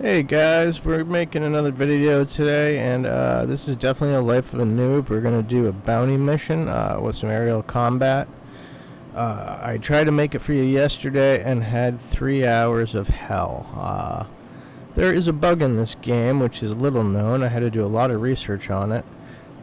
Hey guys, we're making another video today, and this is definitely a life of a noob. We're going to do a bounty mission with some aerial combat. I tried to make it for you yesterday and had 3 hours of hell. There is a bug in this game which is little known. I had to do a lot of research on it.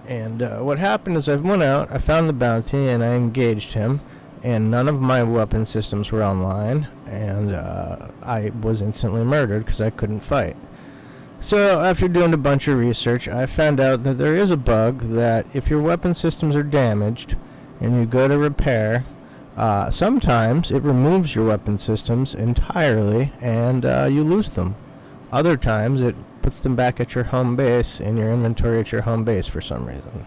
And what happened is I went out, I found the bounty, and I engaged him. And none of my weapon systems were online, and I was instantly murdered because I couldn't fight. So after doing a bunch of research, I found out that there is a bug that if your weapon systems are damaged and you go to repair, sometimes it removes your weapon systems entirely and you lose them. Other times it puts them back at your home base in your inventory at your home base for some reason.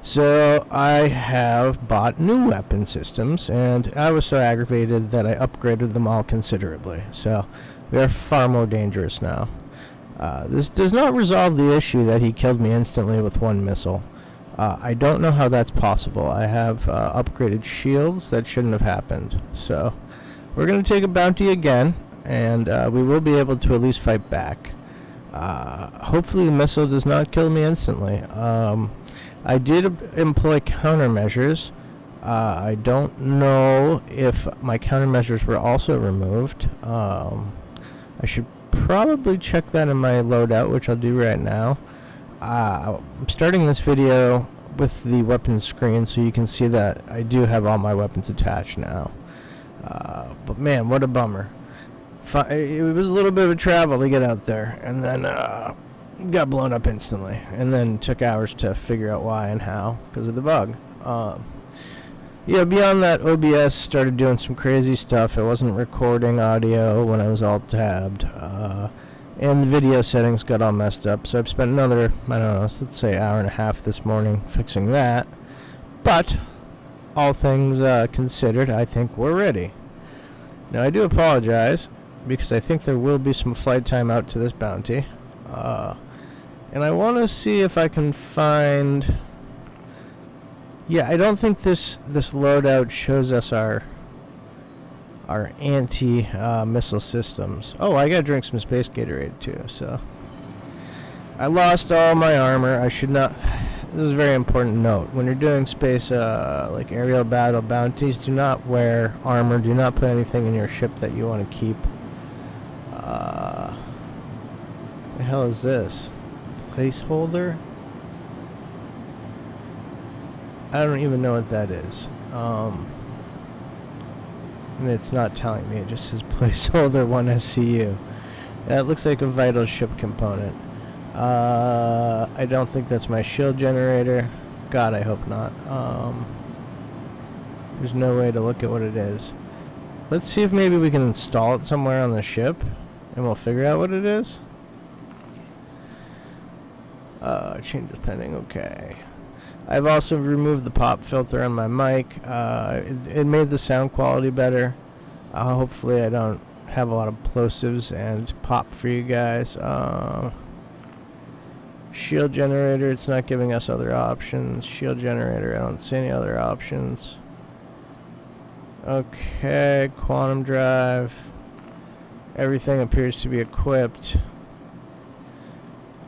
So I have bought new weapon systems, and I was so aggravated that I upgraded them all considerably. So they are far more dangerous now. This does not resolve the issue that he killed me instantly with one missile. I don't know how that's possible. I have upgraded shields that shouldn't have happened. So we're going to take a bounty again, and we will be able to at least fight back. Hopefully the missile does not kill me instantly. I did employ countermeasures. I don't know if my countermeasures were also removed. I should probably check that in my loadout, which I'll do right now. I'm starting this video with the weapons screen so you can see that I do have all my weapons attached now. But man, what a bummer. It was a little bit of a travel to get out there, and then got blown up instantly, and then took hours to figure out why and how because of the bug. Yeah, beyond that, OBS started doing some crazy stuff. It wasn't recording audio when I was alt tabbed, and the video settings got all messed up. So I've spent another, I don't know, let's say hour and a half this morning fixing that. But all things considered, I think we're ready. Now I do apologize because I think there will be some flight time out to this bounty. And I want to see if I can find... Yeah, I don't think this loadout shows us our anti-missile systems. Oh, I gotta drink some Space Gatorade too, so... I lost all my armor. I should not... This is a very important note. When you're doing space, like aerial battle bounties, do not wear armor. Do not put anything in your ship that you want to keep. The hell is this? Placeholder? I don't even know what that is. And it's not telling me. It just says placeholder 1 SCU. That looks like a vital ship component. I don't think that's my shield generator. God, I hope not. There's no way to look at what it is. Let's see if maybe we can install it somewhere on the ship, and we'll figure out what it is. Changes pending. Okay. I've also removed the pop filter on my mic. It made the sound quality better. Hopefully I don't have a lot of plosives and pop for you guys. Shield generator, it's not giving us other options. Shield generator, I don't see any other options. Okay, quantum drive. Everything appears to be equipped.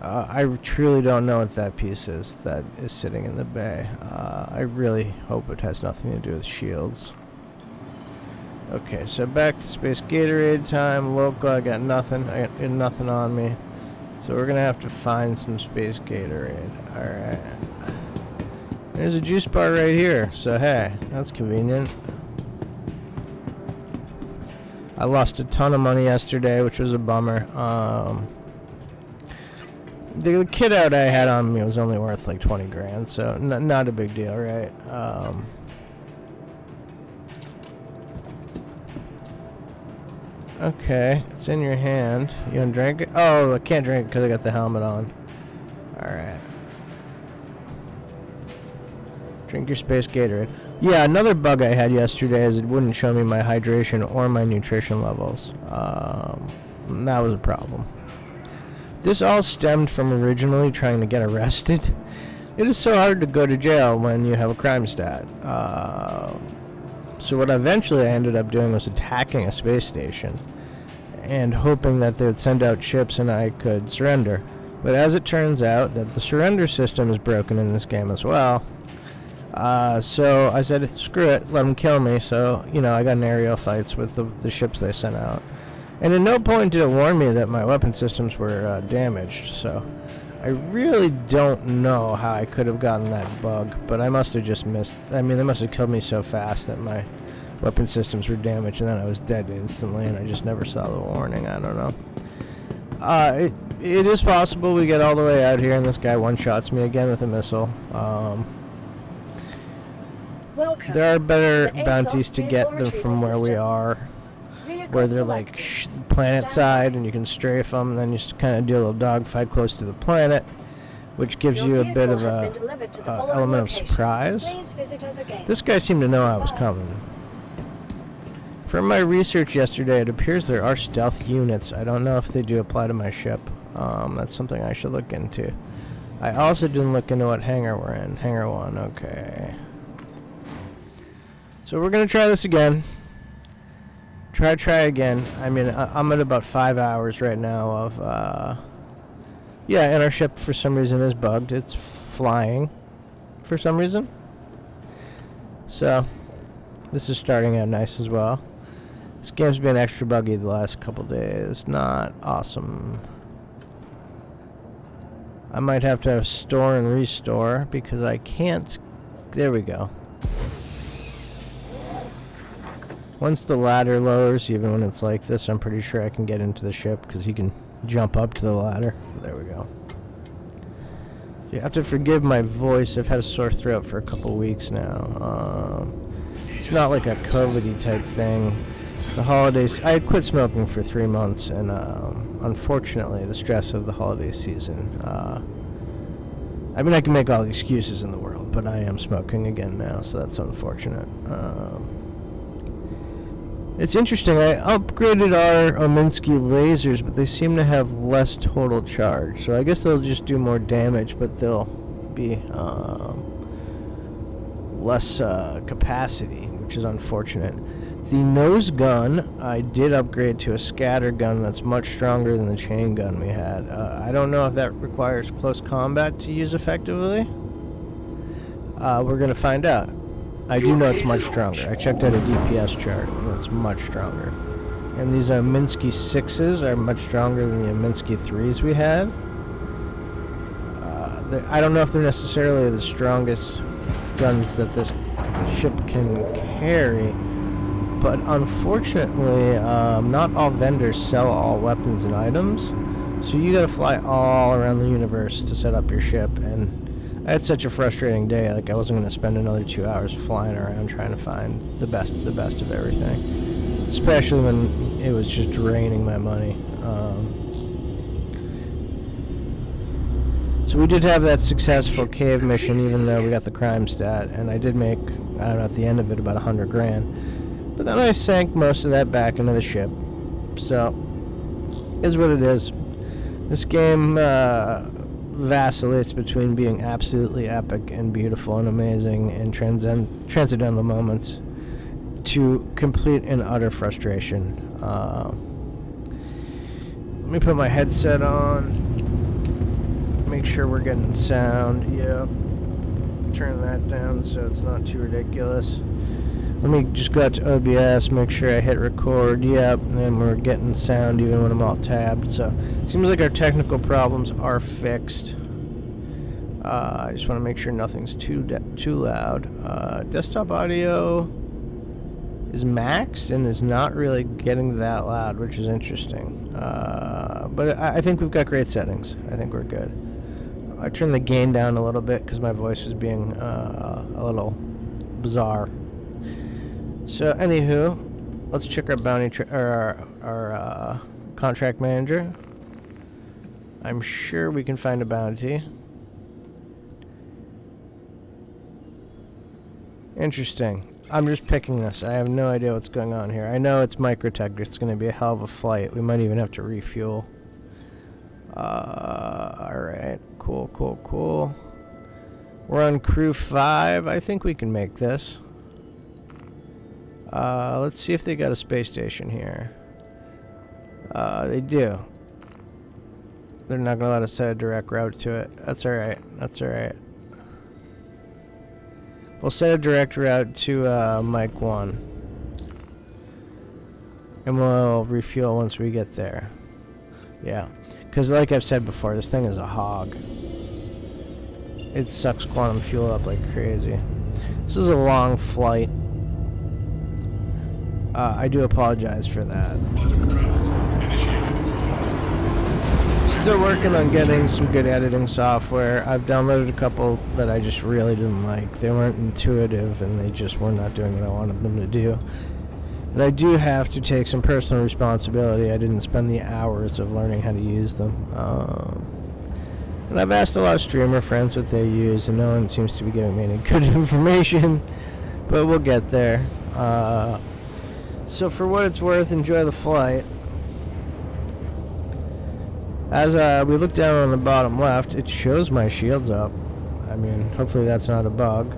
I truly don't know what that piece is that is sitting in the bay. I really hope it has nothing to do with shields. Okay, so back to Space Gatorade time. Local, I got nothing. I got nothing on me. So we're going to have to find some Space Gatorade. Alright. There's a juice bar right here. So hey, that's convenient. I lost a ton of money yesterday, which was a bummer. The kit out I had on me was only worth like 20 grand, so not a big deal, right? Okay, it's in your hand. You want to drink it? Oh, I can't drink it because I got the helmet on. Alright. Drink your Space Gatorade. Yeah, another bug I had yesterday is it wouldn't show me my hydration or my nutrition levels. That was a problem. This all stemmed from originally trying to get arrested. It is so hard to go to jail when you have a crime stat. So what eventually I ended up doing was attacking a space station. and hoping that they would send out ships and I could surrender. But as it turns out, that the surrender system is broken in this game as well. So I said, screw it, let them kill me. So, you know, I got in aerial fights with the ships they sent out. And at no point did it warn me that my weapon systems were damaged. So I really don't know how I could have gotten that bug, but I must have just missed. I mean, they must have killed me so fast that my weapon systems were damaged, and then I was dead instantly, and I just never saw the warning. I don't know. It is possible we get all the way out here and this guy one-shots me again with a missile. There are better bounties to get than from where we are, where they're like planet side and you can strafe them, and then you just kind of do a little dogfight close to the planet, which gives you a bit of a element of surprise. This guy seemed to know I was coming. From my research yesterday, it appears there are stealth units. I don't know if they do apply to my ship. That's something I should look into. I also didn't look into what hangar we're in. Hangar 1, okay. So we're going to try this again. Try again. I mean, I'm at about 5 hours right now of, yeah, and our ship for some reason is bugged. It's flying for some reason. So, this is starting out nice as well. This game's been extra buggy the last couple days. Not awesome. I might have to store and restore because I can't. There we go. Once the ladder lowers, even when it's like this, I'm pretty sure I can get into the ship because he can jump up to the ladder. There we go. You have to forgive my voice. I've had a sore throat for a couple weeks now. It's not like a COVID-y type thing. The holidays, I had quit smoking for 3 months, and unfortunately, the stress of the holiday season. I mean, I can make all the excuses in the world, but I am smoking again now, so that's unfortunate. It's interesting. I upgraded our Ominsky lasers, but they seem to have less total charge. So I guess they'll just do more damage, but they'll be less capacity, which is unfortunate. The nose gun, I did upgrade to a scatter gun that's much stronger than the chain gun we had. I don't know if that requires close combat to use effectively. We're going to find out. I do know it's much stronger. I checked out a DPS chart, and it's much stronger. And these Minsky 6s are much stronger than the Minsky 3s we had. I don't know if they're necessarily the strongest guns that this ship can carry, but unfortunately, not all vendors sell all weapons and items, so you gotta fly all around the universe to set up your ship, and I had such a frustrating day. Like, I wasn't going to spend another 2 hours flying around trying to find the best of everything. Especially when it was just draining my money. So we did have that successful cave mission, even though we got the crime stat. And I did make, I don't know, at the end of it, about 100 grand. But then I sank most of that back into the ship. So, is what it is. This game, vacillates between being absolutely epic and beautiful and amazing and transcendental moments to complete and utter frustration. Let me put my headset on, make sure we're getting sound. Yep. Turn that down so it's not too ridiculous. Let me just go out to OBS, make sure I hit record. Yep, and then we're getting sound even when I'm all tabbed. So, seems like our technical problems are fixed. I just want to make sure nothing's too loud. Desktop audio is maxed and is not really getting that loud, which is interesting. But I think we've got great settings. I think we're good. I turned the gain down a little bit because my voice was being a little bizarre. So, anywho, let's check our bounty our contract manager. I'm sure we can find a bounty. Interesting. I'm just picking this. I have no idea what's going on here. I know it's Microtech. It's going to be a hell of a flight. We might even have to refuel. Alright. Cool. We're on crew 5. I think we can make this. Let's see if they got a space station here. They do. They're not gonna let us set a direct route to it. That's alright. That's alright. We'll set a direct route to Mike 1. And we'll refuel once we get there. Yeah. Because like I've said before, this thing is a hog. It sucks quantum fuel up like crazy. This is a long flight. I do apologize for that. Still working on getting some good editing software. I've downloaded a couple that I just really didn't like. They weren't intuitive and they just were not doing what I wanted them to do. And I do have to take some personal responsibility. I didn't spend the hours of learning how to use them. And I've asked a lot of streamer friends what they use, and no one seems to be giving me any good information. But we'll get there. So for what it's worth, enjoy the flight. As we look down on the bottom left, it shows my shields up. I mean, hopefully that's not a bug.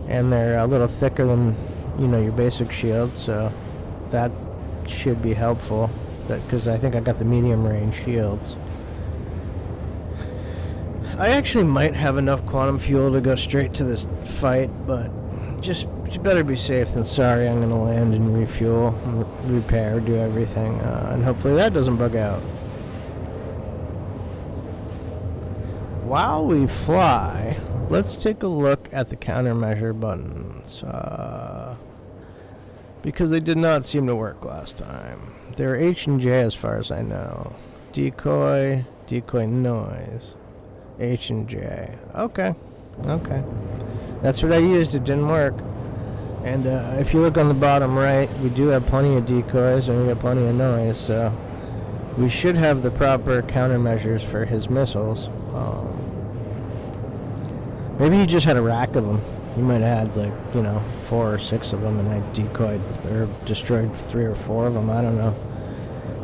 And they're a little thicker than, you know, your basic shield, so that should be helpful. Because I think I got the medium range shields. I actually might have enough quantum fuel to go straight to this fight, but just better be safe than sorry. I'm going to land and refuel, repair, do everything, and hopefully that doesn't bug out. While we fly, let's take a look at the countermeasure buttons, because they did not seem to work last time. They're H and J as far as I know. Decoy, decoy noise, H and J. Okay, okay. That's what I used, it didn't work. And if you look on the bottom right, we do have plenty of decoys and we have plenty of noise, so we should have the proper countermeasures for his missiles. Maybe he just had a rack of them. He might have had, like, you know, 4 or 6 of them, and I decoyed or destroyed 3 or 4 of them. I don't know.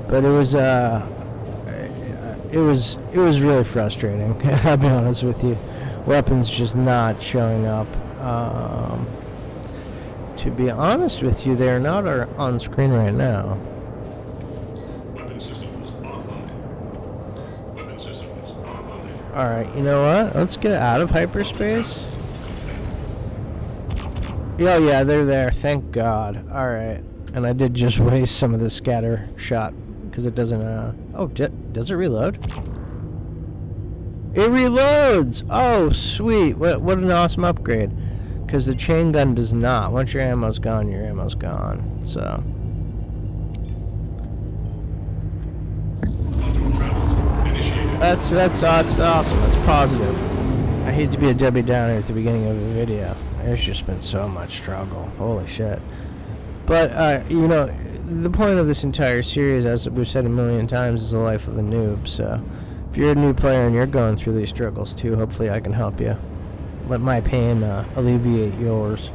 But it was really frustrating. I'll be honest with you. Weapons just not showing up. To be honest with you, they're not on screen right now. Weapon systems offline. Weapon systems online. Alright, you know what? Let's get out of hyperspace. Oh yeah, they're there. Thank God. Alright. And I did just waste some of the scatter shot because it doesn't, oh, does it reload? It reloads! Oh, sweet. What an awesome upgrade. Because the chain gun does not. Once your ammo's gone, your ammo's gone. So. That's awesome. That's positive. I hate to be a Debbie Downer at the beginning of a video. There's just been so much struggle. Holy shit. But, you know, the point of this entire series, as we've said a million times, is the life of a noob. So, if you're a new player and you're going through these struggles too, hopefully I can help you. Let my pain alleviate yours.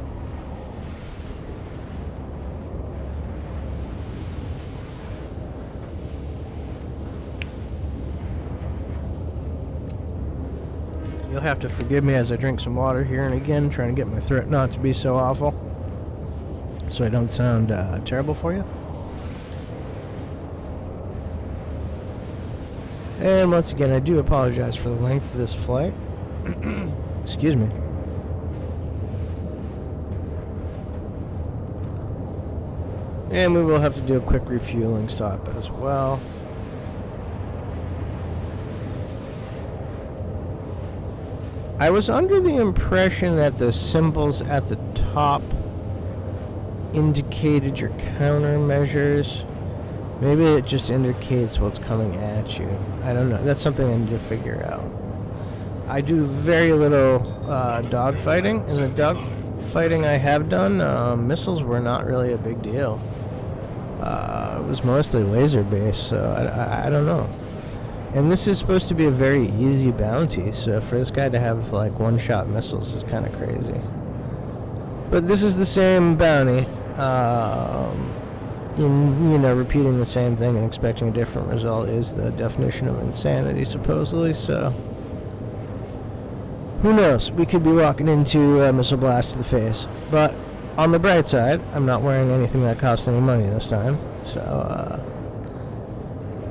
You'll have to forgive me as I drink some water here and again, trying to get my throat not to be so awful, so I don't sound terrible for you. And once again, I do apologize for the length of this flight. Excuse me. And we will have to do a quick refueling stop as well. I was under the impression that the symbols at the top indicated your countermeasures. Maybe it just indicates what's coming at you. I don't know. That's something I need to figure out. I do very little dogfighting, and the dogfighting I have done, missiles were not really a big deal. It was mostly laser based, so I don't know. And this is supposed to be a very easy bounty, so for this guy to have like one-shot missiles is kind of crazy. But this is the same bounty. You know, repeating the same thing and expecting a different result is the definition of insanity, supposedly, so. Who knows? We could be walking into a missile blast to the face. But on the bright side, I'm not wearing anything that cost any money this time. So,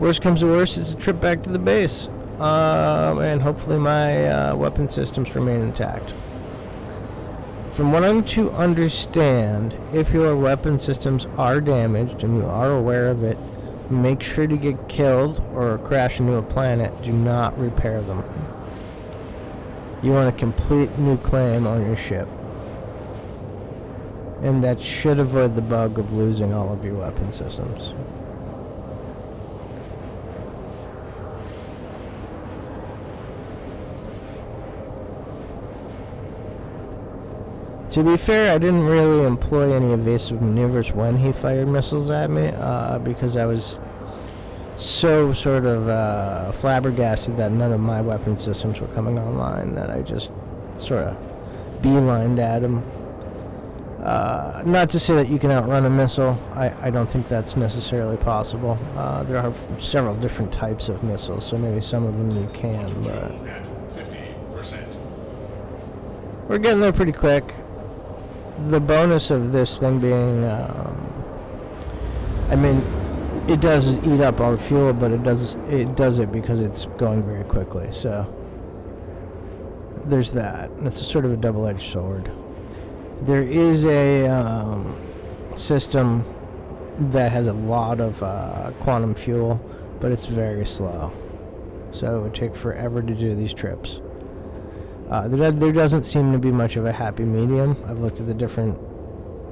Worst comes to worst, it's a trip back to the base. And hopefully my weapon systems remain intact. From what I'm to understand, if your weapon systems are damaged and you are aware of it, make sure to get killed or crash into a planet. Do not repair them. You want a complete new claim on your ship. And that should avoid the bug of losing all of your weapon systems. To be fair, I didn't really employ any evasive maneuvers when he fired missiles at me, because I was so sort of flabbergasted that none of my weapon systems were coming online that I just sort of beelined at him. Not to say that you can outrun a missile. I don't think that's necessarily possible. There are several different types of missiles, so maybe some of them you can, but At 50%. we're getting there pretty quick. The bonus of this thing being, I mean, it does eat up our fuel, but it does it because it's going very quickly. So there's that. It's a sort of a double-edged sword. There is a system that has a lot of quantum fuel, but it's very slow. So it would take forever to do these trips. There doesn't seem to be much of a happy medium. I've looked at the different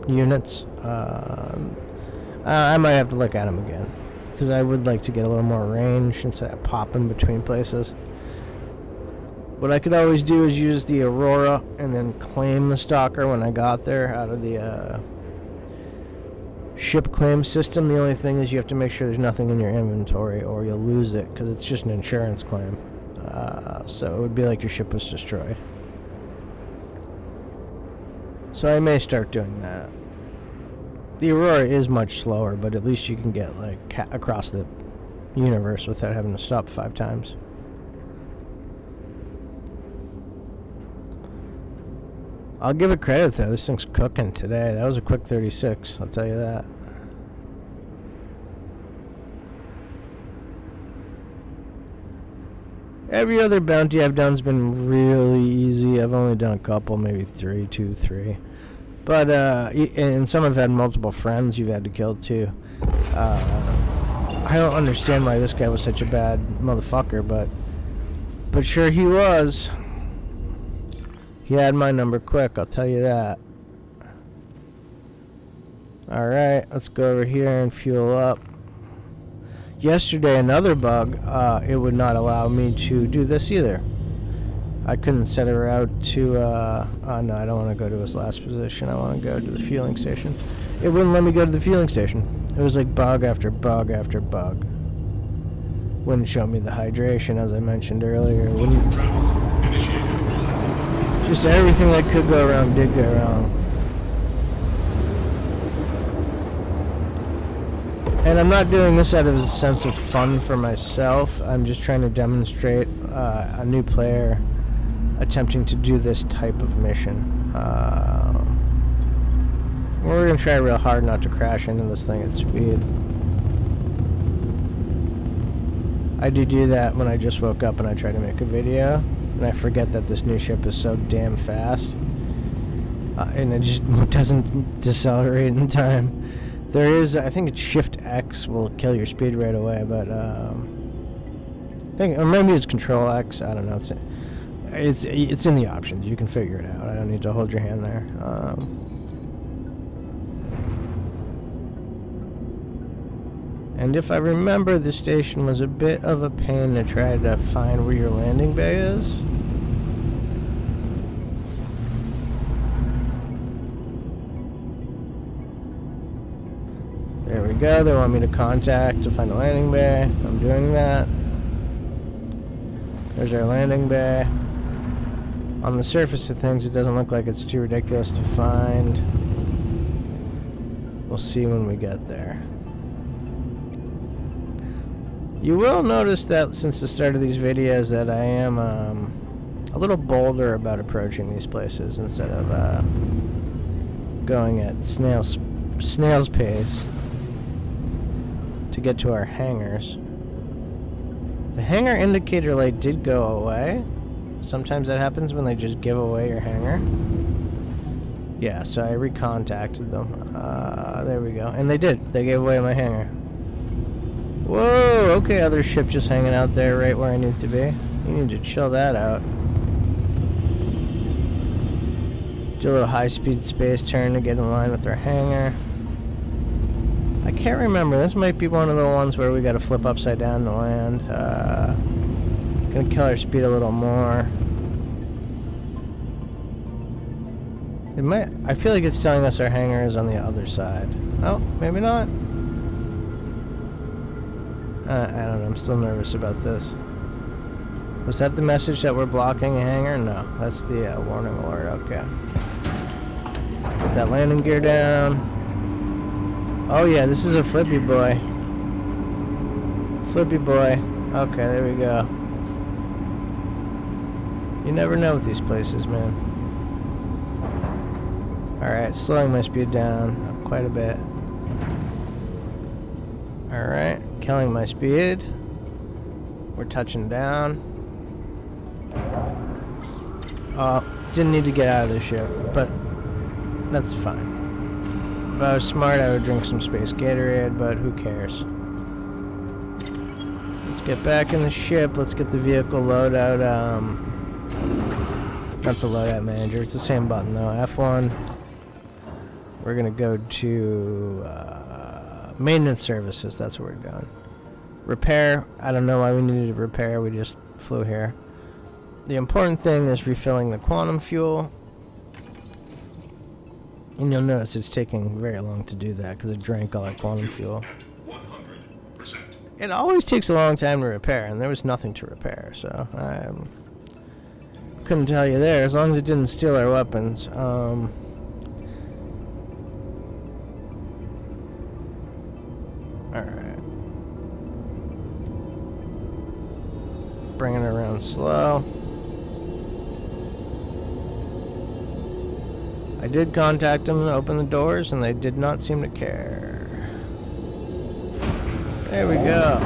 units. I might have to look at them again, because I would like to get a little more range instead of popping between places. What I could always do is use the Aurora and then claim the Stalker when I got there out of the ship claim system. The only thing is you have to make sure there's nothing in your inventory or you'll lose it, because it's just an insurance claim. So it would be like your ship was destroyed. So I may start doing that. The Aurora is much slower, but at least you can get like across the universe without having to stop 5 times. I'll give it credit though, this thing's cooking today. That was a quick 36, I'll tell you that. Every other bounty I've done has been really easy. I've only done a couple, maybe 2, 3. But, and some have had multiple friends you've had to kill too. I don't understand why this guy was such a bad motherfucker, but sure he was. He had my number quick, I'll tell you that. Alright, let's go over here and fuel up. Yesterday, another bug, it would not allow me to do this either. I couldn't set her out to, no, I don't want to go to his last position. I want to go to the fueling station. It wouldn't let me go to the fueling station. It was like bug after bug after bug. Wouldn't show me the hydration, as I mentioned earlier. Wouldn't. Just everything that could go wrong did go wrong. And I'm not doing this out of a sense of fun for myself. I'm just trying to demonstrate a new player attempting to do this type of mission. We're going to try real hard not to crash into this thing at speed. I do that when I just woke up and I try to make a video, and I forget that this new ship is so damn fast. And it just doesn't decelerate in time. There is, I think it's Shift X will kill your speed right away, but I think, or maybe it's Control X. I don't know. It's in the options. You can figure it out. I don't need to hold your hand there. And if I remember, the station was a bit of a pain to try to find where your landing bay is. There we go. They want me to contact to find the landing bay. I'm doing that. There's our landing bay. On the surface of things, it doesn't look like it's too ridiculous to find. We'll see when we get there. You will notice that since the start of these videos that I am a little bolder about approaching these places instead of going at snail's pace to get to our hangars. The hangar indicator light did go away. Sometimes that happens when they just give away your hangar. Yeah, so I recontacted them. There we go. And they did. They gave away my hangar. Whoa, okay, other ship just hanging out there right where I need to be. You need to chill that out. Do a little high-speed space turn to get in line with our hangar. I can't remember. This might be one of the ones where we gotta flip upside down to land. Gonna kill our speed a little more. It might. I feel like it's telling us our hangar is on the other side. Oh, maybe not. I don't know. I'm still nervous about this. Was that the message that we're blocking a hangar? No, that's the warning alert. Okay. Get that landing gear down. Oh yeah, this is a flippy boy. Flippy boy. Okay, there we go. You never know with these places, man. Alright, slowing my speed down quite a bit. Alright, killing my speed. We're touching down. Didn't need to get out of the ship, but that's fine. If I was smart, I would drink some space Gatorade, but who cares? Let's get back in the ship. Let's get the vehicle loadout. Not the loadout manager. It's the same button though. F1. We're gonna go to maintenance services. That's where we're going. Repair. I don't know why we needed to repair. We just flew here. The important thing is refilling the quantum fuel. And you'll notice it's taking very long to do that because it drank all that quantum fuel. 100%. It always takes a long time to repair, and there was nothing to repair, so I couldn't tell you there, as long as it didn't steal our weapons. Alright. Bringing it around slow. I did contact them to open the doors, and they did not seem to care. There we go.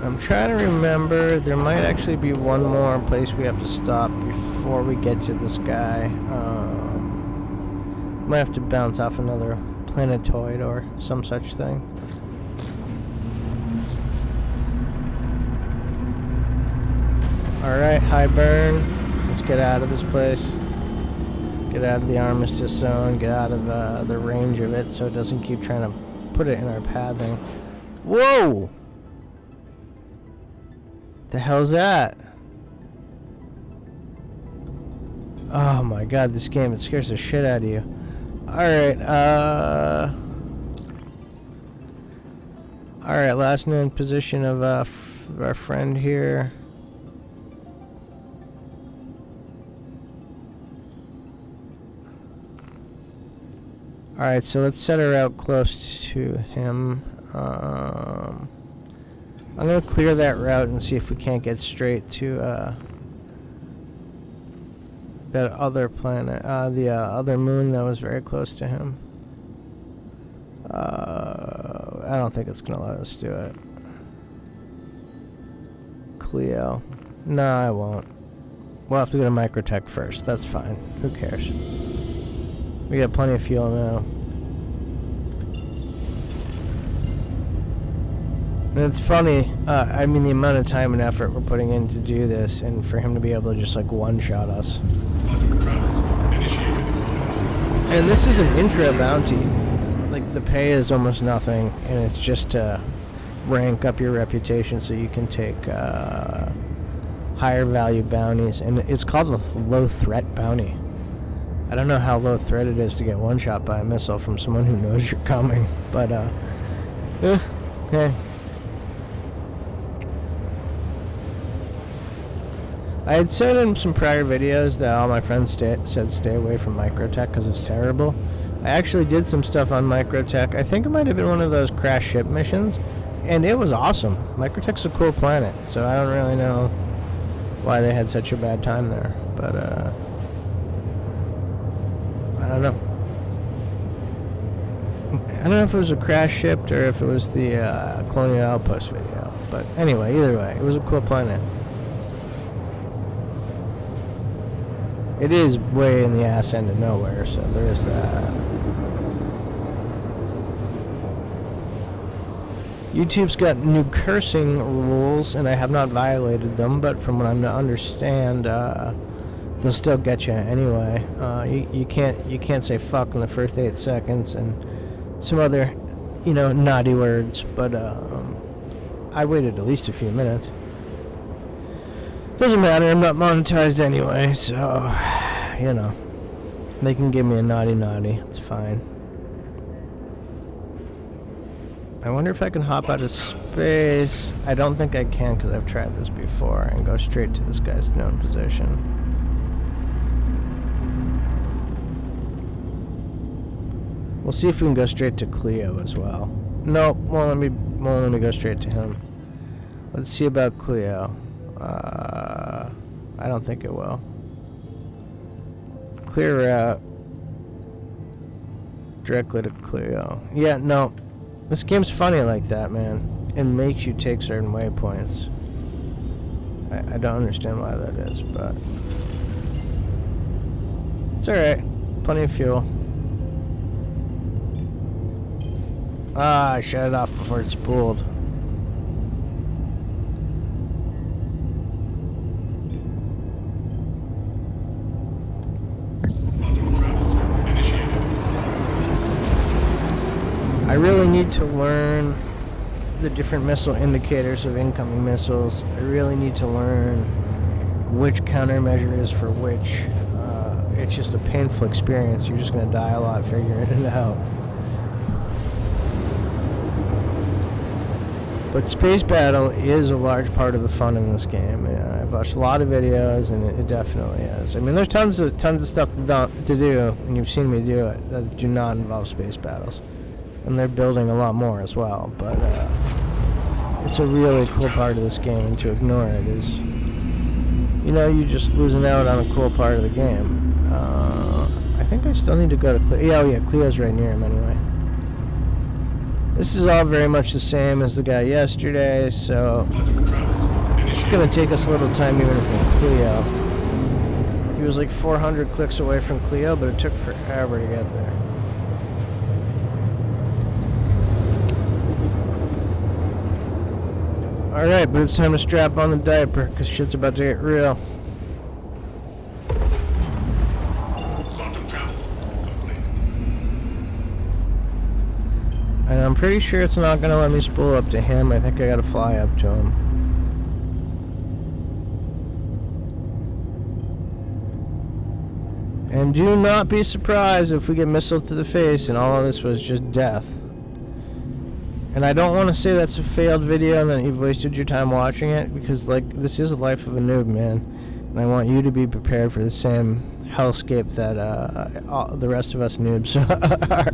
I'm trying to remember. There might actually be one more place we have to stop before we get to this guy. Might have to bounce off another planetoid or some such thing. Alright, high burn. Let's get out of this place. Get out of the armistice zone. Get out of the range of it so it doesn't keep trying to put it in our pathing. Whoa! The hell's that? Oh my god, this game, it scares the shit out of you. Alright, alright, last known position of our friend here. Alright, so let's set her out close to him. I'm gonna clear that route and see if we can't get straight to that other planet, the other moon that was very close to him. I don't think it's gonna let us do it. Cleo. No, I won't. We'll have to go to Microtech first. That's fine. Who cares? We got plenty of fuel now. And it's funny, I mean the amount of time and effort we're putting in to do this, and for him to be able to just like one-shot us. And this is an intro bounty. Like the pay is almost nothing, and it's just to rank up your reputation so you can take higher value bounties. And it's called a low threat bounty. I don't know how low threat it is to get one shot by a missile from someone who knows you're coming, but hey. I had said in some prior videos that all my friends said stay away from Microtech because it's terrible. I actually did some stuff on Microtech. I think it might have been one of those crash ship missions, and it was awesome. Microtech's a cool planet, so I don't really know why they had such a bad time there, but know if it was a crash shipped or if it was the Colonial Outpost video. But anyway, either way, it was a cool planet. It is way in the ass end of nowhere, so there is that. YouTube's got new cursing rules, and I have not violated them, but from what I'm to understand, they'll still get you anyway. You can't say fuck in the first 8 seconds and some other, naughty words. But I waited at least a few minutes. Doesn't matter. I'm not monetized anyway, so they can give me a naughty. It's fine. I wonder if I can hop out of space. I don't think I can because I've tried this before and go straight to this guy's known position. We'll see if we can go straight to Cleo as well. Nope, won't let me go straight to him. Let's see about Cleo. I don't think it will. Clear route. Directly to Cleo. Yeah, no. This game's funny like that, man. It makes you take certain waypoints. I don't understand why that is, but it's alright. Plenty of fuel. I shut it off before it spooled. I really need to learn the different missile indicators of incoming missiles. I really need to learn which countermeasure is for which. It's just a painful experience. You're just going to die a lot figuring it out. But space battle is a large part of the fun in this game. I've watched a lot of videos, and it definitely is. I mean, there's tons of stuff to do, and you've seen me do it, that do not involve space battles. And they're building a lot more as well, but it's a really cool part of this game, and to ignore it is, you're just losing out on a cool part of the game. I think I still need to go to Cleo. Yeah, Cleo's right near him anyway. This is all very much the same as the guy yesterday, so it's going to take us a little time even from Cleo. He was like 400 clicks away from Cleo, but it took forever to get there. Alright, but it's time to strap on the diaper, because shit's about to get real. Quantum travel complete. And I'm pretty sure it's not going to let me spool up to him. I think I got to fly up to him. And do not be surprised if we get missiled to the face and all of this was just death. And I don't want to say that's a failed video and that you've wasted your time watching it, because this is the life of a noob, man. And I want you to be prepared for the same hellscape that the rest of us noobs are.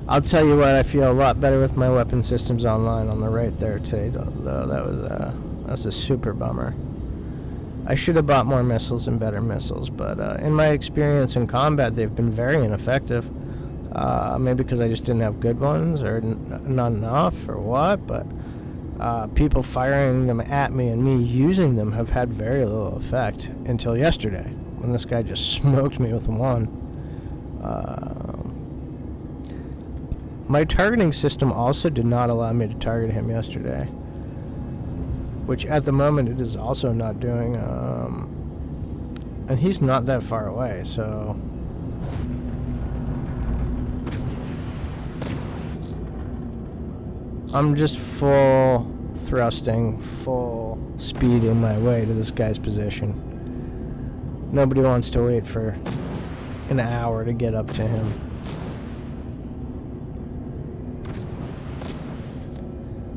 I'll tell you what, I feel a lot better with my weapon systems online on the right there today, though. That was a super bummer. I should have bought more missiles and better missiles, but in my experience in combat, they've been very ineffective. Maybe because I just didn't have good ones, or not enough, or what, but people firing them at me and me using them have had very little effect until yesterday, when this guy just smoked me with one. My targeting system also did not allow me to target him yesterday, which at the moment it is also not doing, and he's not that far away, so I'm just full thrusting, full speeding my way to this guy's position. Nobody wants to wait for an hour to get up to him.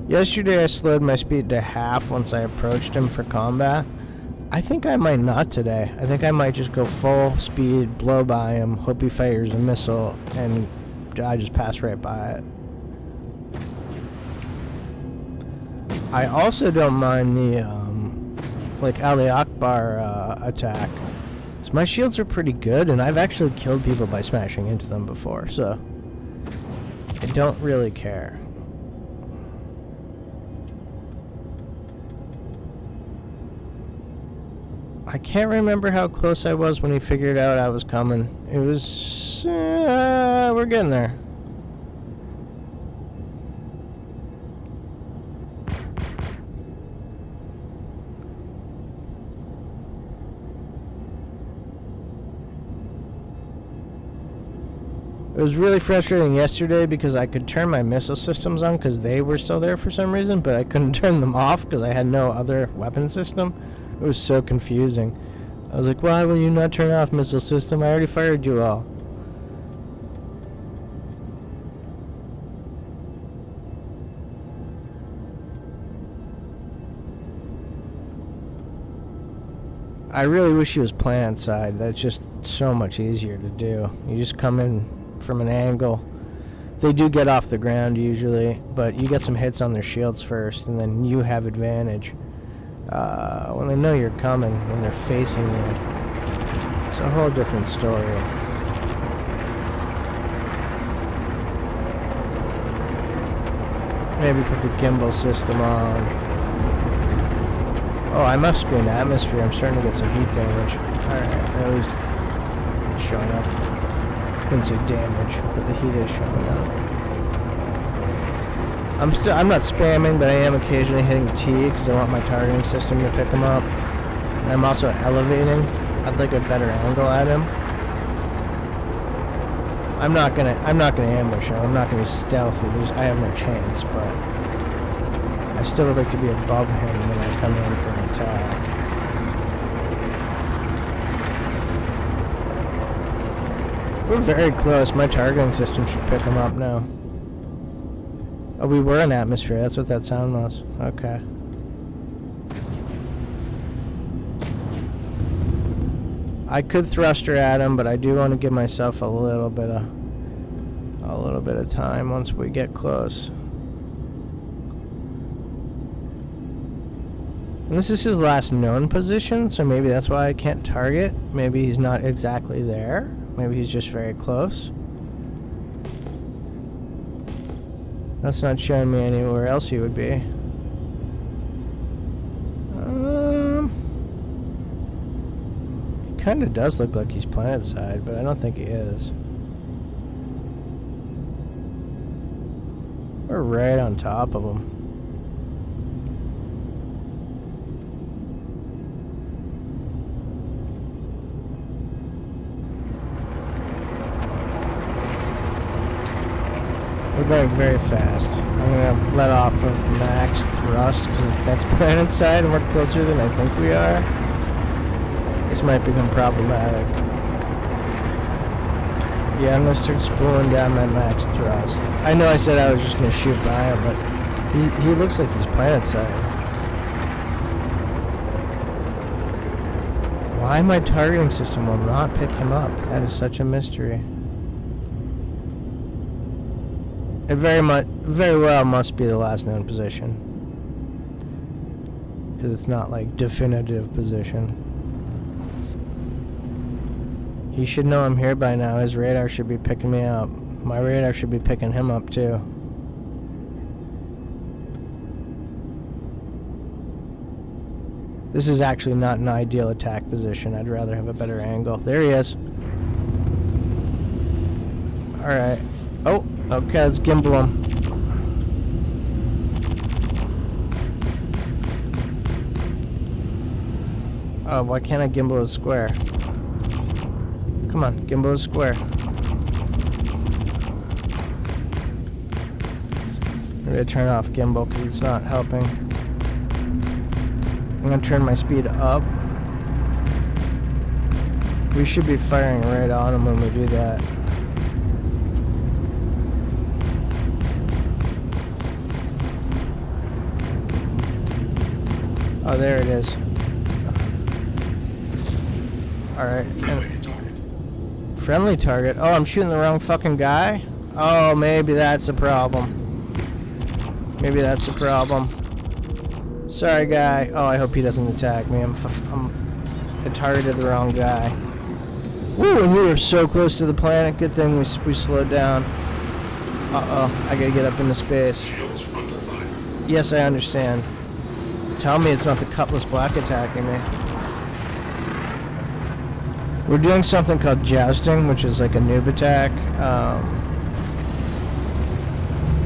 Yesterday I slowed my speed to half once I approached him for combat. I think I might not today. I think I might just go full speed, blow by him, hope he fires a missile, and I just pass right by it. I also don't mind the, Ali Akbar attack. So my shields are pretty good, and I've actually killed people by smashing into them before, so I don't really care. I can't remember how close I was when he figured out I was coming. It was... we're getting there. It was really frustrating yesterday because I could turn my missile systems on because they were still there for some reason, but I couldn't turn them off because I had no other weapon system. It was so confusing. I was like, why will you not turn off missile system? I already fired you all. I really wish he was plant side. That's just so much easier to do. You just come in from an angle. They do get off the ground usually, but you get some hits on their shields first, and then you have advantage. When they know you're coming, when they're facing you, it's a whole different story. Maybe put the gimbal system on. Oh, I must be in atmosphere. I'm starting to get some heat damage. Alright, or at least it's showing up. I wouldn't say damage, but the heat is showing up. I'm not spamming, but I am occasionally hitting T because I want my targeting system to pick him up. And I'm also elevating. I'd like a better angle at him. I'm not gonna ambush him. I'm not gonna be stealthy. I have no chance, but I still would like to be above him when I come in for an attack. We're very close. My targeting system should pick him up now. Oh, we were in atmosphere. That's what that sound was. Okay. I could thruster at him, but I do want to give myself a little bit of time once we get close. And this is his last known position, so maybe that's why I can't target. Maybe he's not exactly there. Maybe he's just very close. That's not showing me anywhere else he would be. He kind of does look like he's planet side, but I don't think he is. We're right on top of him. We're going very fast. I'm going to let off of max thrust, because if that's planet side and we're closer than I think we are, this might become problematic. Yeah, I'm going to start spooling down my max thrust. I know I said I was just going to shoot by him, but he looks like he's planet side. Why my targeting system will not pick him up? That is such a mystery. It very well must be the last known position, because it's not like definitive position. He should know I'm here by now. His radar should be picking me up. My radar should be picking him up too. This is actually not an ideal attack position. I'd rather have a better angle. There he is. Alright. Oh, okay, let's gimbal him. Oh, why can't I gimbal a square? Come on, gimbal a square. I'm gonna turn off gimbal because it's not helping. I'm gonna turn my speed up. We should be firing right on him when we do that. Oh, there it is. Alright. Friendly target. Oh, I'm shooting the wrong fucking guy? Oh, maybe that's a problem. Maybe that's a problem. Sorry, guy. Oh, I hope he doesn't attack me. I targeted the wrong guy. Woo, and we were so close to the planet. Good thing we slowed down. Uh-oh, I gotta get up into space. Shields under fire. Yes, I understand. Tell me it's not the Cutlass Black attacking me. We're doing something called jousting, which is like a noob attack.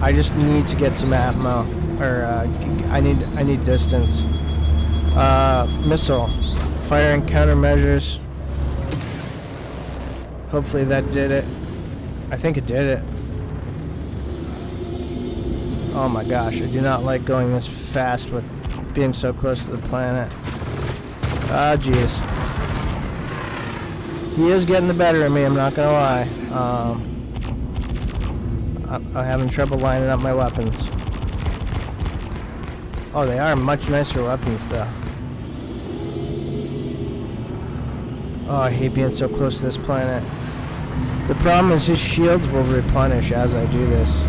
I just need to get some ammo, or I need distance. Missile, firing countermeasures. Hopefully that did it. I think it did it. Oh my gosh, I do not like going this fast with being so close to the planet. Ah, jeez. He is getting the better of me, I'm not gonna lie. I'm having trouble lining up my weapons. Oh, they are much nicer weapons, though. Oh, I hate being so close to this planet. The problem is his shields will replenish as I do this.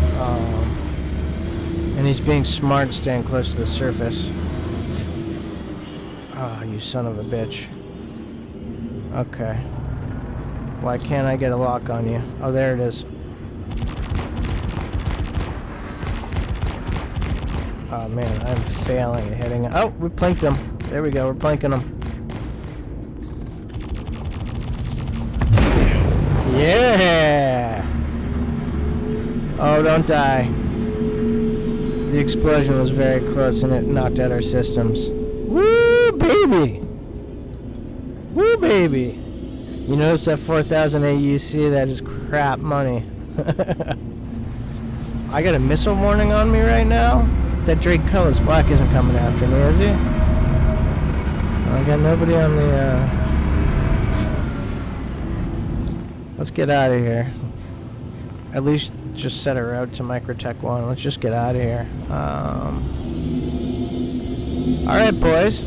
And he's being smart, staying close to the surface. Oh, you son of a bitch. Okay. Why can't I get a lock on you? Oh, there it is. Oh man, I'm failing at hitting it. Oh, we planked him. There we go, we're planking him. Yeah! Oh, don't die. The explosion was very close and it knocked out our systems. Woo, baby! Woo, baby! You notice that 4,000 AUC? That is crap money. I got a missile warning on me right now? That Drake Cutlass Black isn't coming after me, is he? I got nobody on the, Let's get out of here. At least just set a route to Microtech 1. Let's just get out of here. Alright, boys.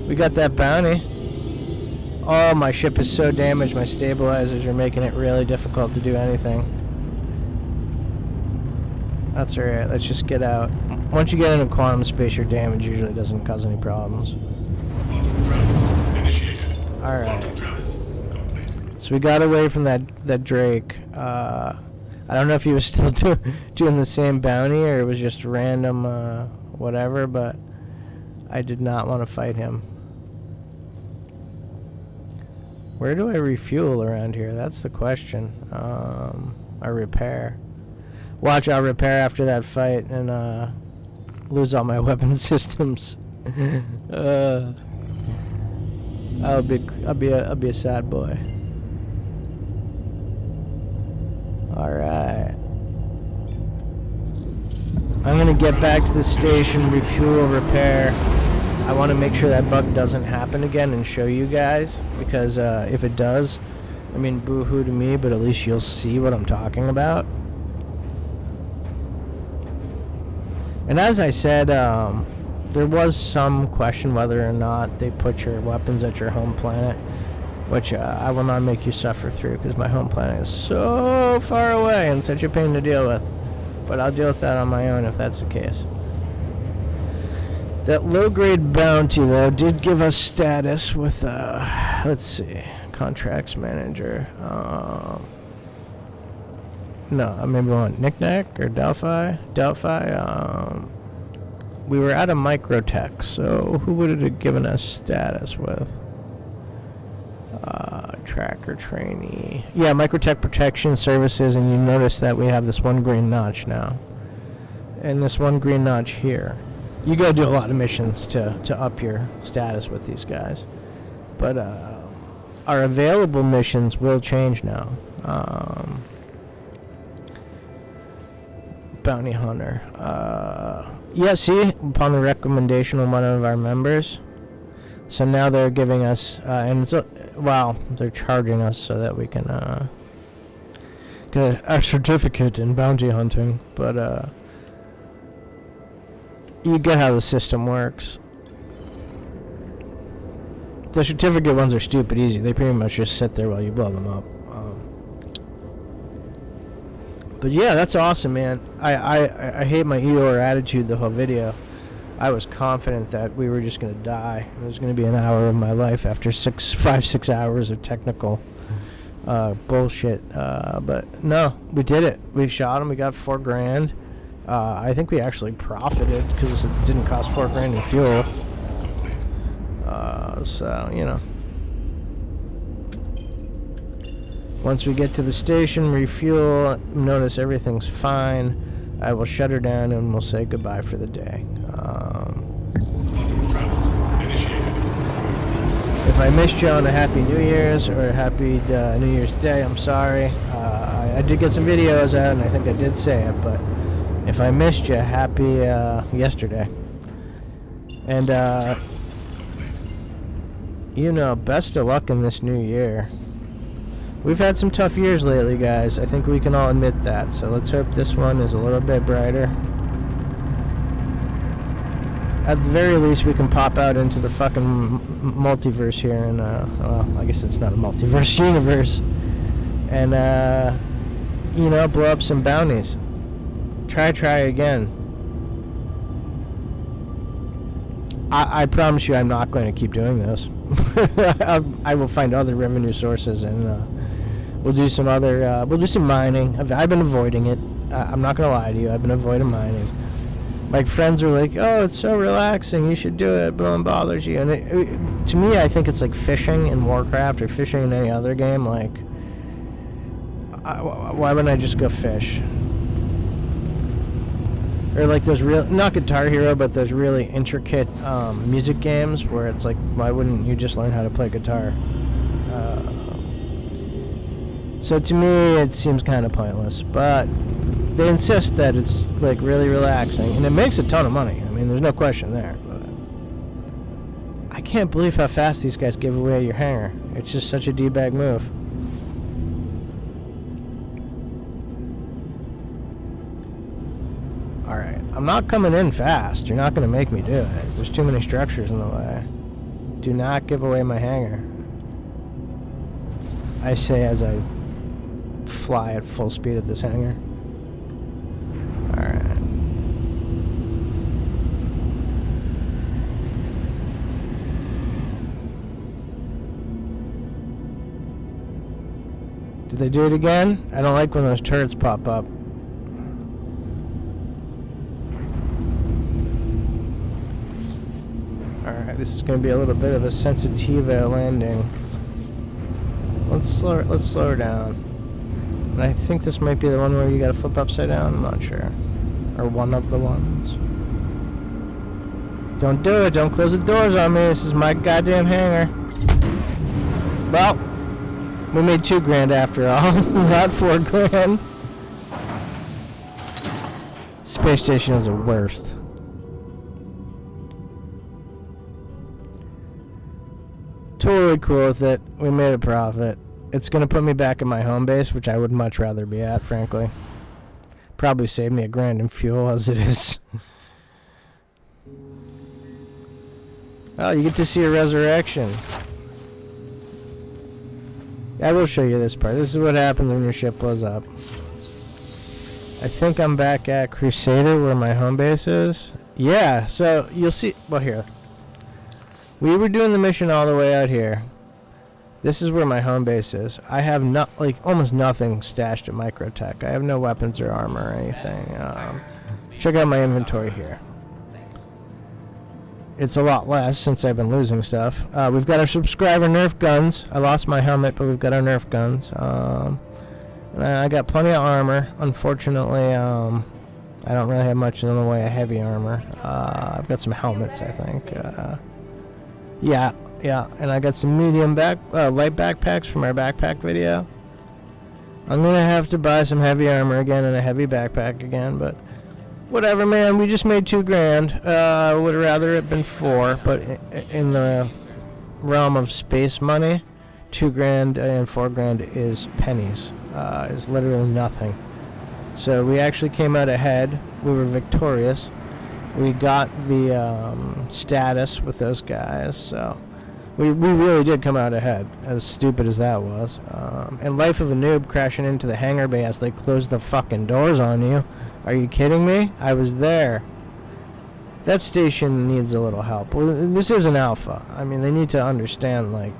We got that bounty. Oh, my ship is so damaged. My stabilizers are making it really difficult to do anything. That's alright. Let's just get out. Once you get into quantum space, your damage usually doesn't cause any problems. Alright. So we got away from that Drake. I don't know if he was still doing the same bounty or it was just random whatever, but I did not want to fight him. Where do I refuel around here? That's the question. I repair. Watch, I'll repair after that fight and lose all my weapon systems. I'll be a sad boy. Alright. I'm gonna get back to the station, refuel, repair. I want to make sure that bug doesn't happen again and show you guys, because if it does, I mean, boo-hoo to me, but at least you'll see what I'm talking about. And as I said, there was some question whether or not they put your weapons at your home planet, which I will not make you suffer through, because my home planet is so far away and such a pain to deal with. But I'll deal with that on my own if that's the case. That low-grade bounty, though, did give us status with, let's see, contracts manager. No, maybe we want Knick-Knack or Delphi. We were at a Microtech, so who would it have given us status with? Tracker trainee. Yeah, Microtech Protection Services, and you notice that we have this one green notch now. And this one green notch here. You gotta do a lot of missions to up your status with these guys. But our available missions will change now. Bounty Hunter. Yeah, see, upon the recommendation of one of our members. So now they're giving us, and it's, wow, they're charging us so that we can get a certificate in bounty hunting. But you get how the system works. The certificate ones are stupid easy. They pretty much just sit there while you blow them up. But yeah, that's awesome, man. I hate my Eeyore attitude the whole video. I was confident that we were just going to die. It was going to be an hour of my life after 5-6 hours of technical bullshit. But no, we did it. We shot him. We got $4 grand. I think we actually profited because it didn't cost $4 grand in fuel. So, you know. Once we get to the station, refuel, notice everything's fine, I will shut her down and we'll say goodbye for the day. Quantum travel initiated. If I missed you on a Happy New Year's or a Happy New Year's Day, I'm sorry. I did get some videos out and I think I did say it, but if I missed you, happy yesterday. And, you know, best of luck in this new year. We've had some tough years lately, guys. I think we can all admit that. So let's hope this one is a little bit brighter. At the very least, we can pop out into the fucking multiverse here. And, well, I guess it's not a multiverse, universe. And, you know, blow up some bounties. Try again. I promise you I'm not going to keep doing this. I will find other revenue sources and we'll do some other, we'll do some mining. I've been avoiding it. I'm not going to lie to you. I've been avoiding mining. My friends are like, oh, it's so relaxing. You should do it, but no one bothers you. And to me, I think it's like fishing in Warcraft or fishing in any other game. Like, why wouldn't I just go fish? Or like those real, not Guitar Hero, but those really intricate music games where it's like, why wouldn't you just learn how to play guitar? So to me, it seems kind of pointless, but they insist that it's like really relaxing, and it makes a ton of money. I mean, there's no question there. But I can't believe how fast these guys give away your hangar. It's just such a D-bag move. Alright, I'm not coming in fast. You're not going to make me do it. There's too many structures in the way. Do not give away my hangar. I say as I fly at full speed at this hangar. Alright. Did they do it again? I don't like when those turrets pop up. Alright, this is going to be a little bit of a sensitiva landing. Let's slow her down. And I think this might be the one where you gotta flip upside down, I'm not sure. Or one of the ones. Don't do it, don't close the doors on me, this is my goddamn hangar. Well, we made $2 grand after all, not $4 grand. Space station is the worst. Totally cool with it. We made a profit. It's going to put me back at my home base, which I would much rather be at, frankly. Probably save me $1 grand in fuel as it is. Oh, you get to see a resurrection. I will show you this part. This is what happens when your ship blows up. I think I'm back at Crusader where my home base is. Yeah, so you'll see. Well, here. We were doing the mission all the way out here. This is where my home base is. I have almost nothing stashed at Microtech. I have no weapons or armor or anything. Check out my inventory here. It's a lot less since I've been losing stuff. We've got our subscriber Nerf guns. I lost my helmet, but we've got our Nerf guns. And I got plenty of armor. Unfortunately, I don't really have much in the way of heavy armor. I've got some helmets, I think. Yeah, and I got some medium light backpacks from our backpack video. I'm gonna have to buy some heavy armor again and a heavy backpack again, but whatever, man. We just made $2 grand. Would rather it been 4, but in the realm of space money, $2 grand and $4 grand is pennies. Is literally nothing. So we actually came out ahead. We were victorious. We got the status with those guys, so we really did come out ahead, as stupid as that was. And Life of a Noob crashing into the hangar bay as they closed the fucking doors on you. Are you kidding me? I was there. That station needs a little help. Well, this is an alpha. I mean, they need to understand, like,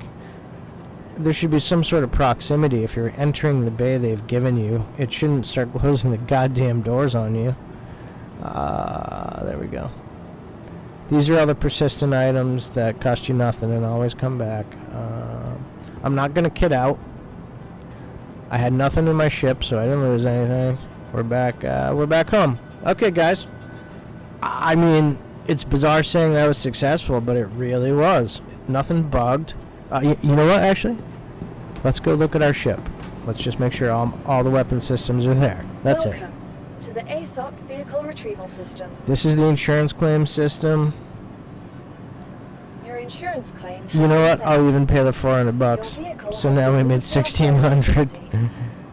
there should be some sort of proximity. If you're entering the bay they've given you, it shouldn't start closing the goddamn doors on you. There we go. These are all the persistent items that cost you nothing and always come back. I'm not going to kit out. I had nothing in my ship, so I didn't lose anything. We're back home. Okay, guys. I mean, it's bizarre saying that was successful, but it really was. Nothing bugged. You know what, actually? Let's go look at our ship. Let's just make sure all the weapon systems are there. That's it. Welcome to the ASOP Vehicle Retrieval System. This is the insurance claim system. Your insurance claim has You know been what? sent. I'll even pay the $400. Your vehicle So has now we been made moved outside $1,600.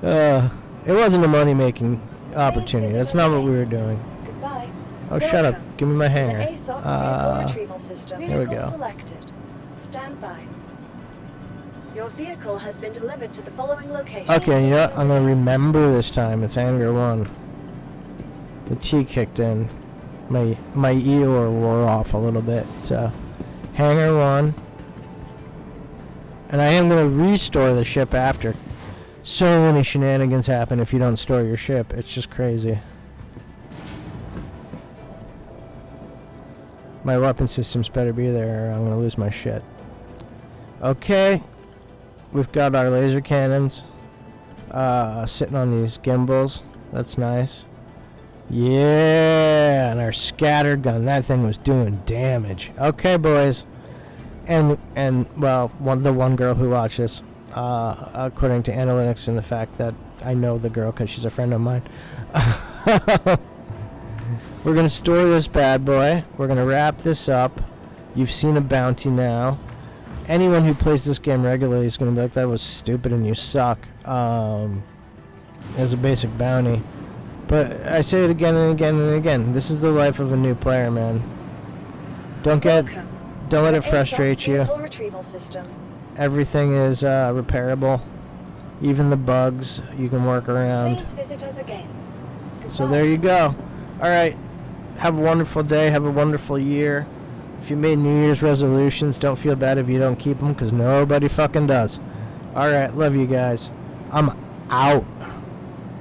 the city. It wasn't a money-making opportunity. That's not what we were doing. Goodbye. Oh, shut up. Welcome Give me my to the hanger. ASOP Vehicle Retrieval System. there we Vehicle go. selected. Stand by. Your vehicle has been delivered to the following location. Okay, you know what? I'm going to remember this time. It's Hangar 1. The T kicked in. My Eeyore wore off a little bit. So, Hangar 1. And I am going to restore the ship after. So many shenanigans happen if you don't store your ship. It's just crazy. My weapon systems better be there or I'm going to lose my shit. Okay. We've got our laser cannons sitting on these gimbals. That's nice. Yeah, and our scatter gun. That thing was doing damage. Okay, boys. And well, the one girl who watches, according to analytics and the fact that I know the girl because she's a friend of mine. We're going to store this bad boy. We're going to wrap this up. You've seen a bounty now. Anyone who plays this game regularly is going to be like, that was stupid and you suck. As a basic bounty. But I say it again and again and again. This is the life of a new player, man. Don't let it frustrate you. Vehicle Retrieval System. Everything is repairable. Even the bugs you can work around. Please visit us again. So there you go. Alright. Have a wonderful day. Have a wonderful year. If you made New Year's resolutions, don't feel bad if you don't keep them, because nobody fucking does. Alright, love you guys. I'm out.